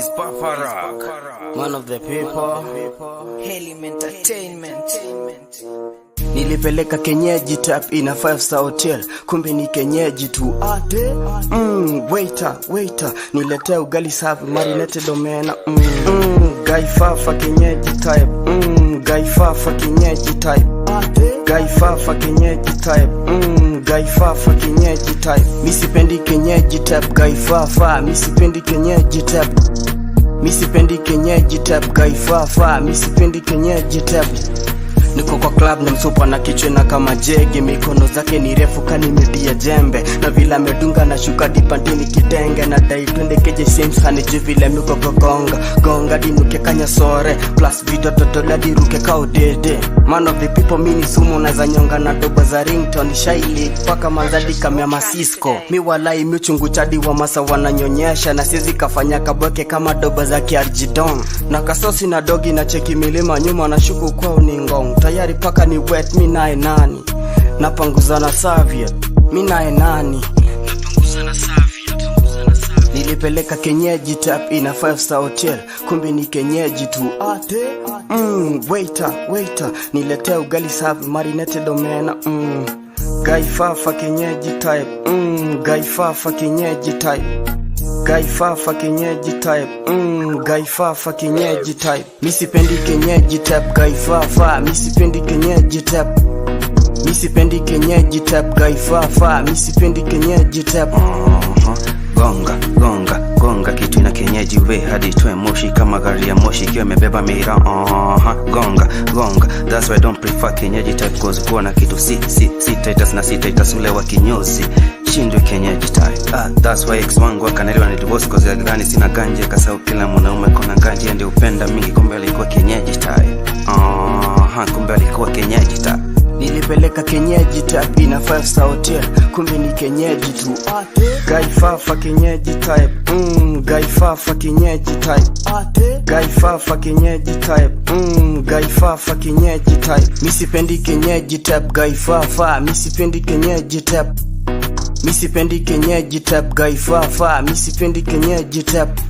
is Papa Rock, one of the people. Helium Entertainment. Nilipeleka kenyeji tap in a 5-star hotel, kumbe ni kenyeji tu ate. Waiter, niletea ugali safi marinated omena. Guy fafa kenyeji type. Guy fafa kenyeji type. Guy fafa kenyeji type. Guy fafa kenyeji type. Misipendi kenyeji type. Guy fafa misipendi kenyeji type. Misipendi kenyeji type. Guy fafa misipendi kenyeji type. Niko kwa club na msupa na kichwena kama jege, mikono zake ni refu kani media jembe, na vila medunga na shuka dipantini kitenge, na dai twende keje Sims haniju vile miko gonga dinuke kanya sore plus video totola diruke kao dede. Man of the people mini sumo na za nyonga na doba za ringtone shaili paka manzadi kamya masisco. Mi walai miuchungu chadi wa masa wananyonyesha, na siezi kafanya kabweke kama doba za kiarjidon, na kasosi na dogi na cheki milima nyuma na shuku kwao ni ngong. Tayari paka ni wet, mi nae nani napanguza na Saviet, mi nae nani napanguza na Saviet. Nilipeleka kenyeji tap in a 5-star hotel, kumbe ni kenyeji tu ate. Waiter, niletea ugali safi marinated omena. Guy fafa kenyeji type. Guy fafa kenyeji type. Guy fafa kenyeji type. Guy fafa kenyeji type. Misipendi kenyeji type. Guy fafa misipendi kenyeji type. Misipendi kenyeji type. Guy fafa misipendi kenyeji type. Gonga kitu na kenyeji we hadi twe moshi kama gari ya moshi kiwa mebeba mira. Gonga that's why I don't prefer kenyeji type, cause kuwa na kitu si titus na si titus ule wa kinyozi shindwe kenyeji type. That's why ex wangu akanelewa ni divorce cause ya gani sina ganje, kasau kila mwanaume kona ganje ndi upenda mingi, kumbe alikuwa kenyeji type. Kumbe alikuwa kenyeji type. Nilipeleka kenyeji tap in a 5-star hotel, kumbe ni kenyeji tu Guy fafa kenyeji type. Guy fafa kenyeji type. Guy fafa kenyeji type. Guy fafa kenyeji type. Misipendi kenyeji type. Guy fafa misipendi kenyeji type. Misipendi kenyeji type. Guy fafa misipendi kenyeji type.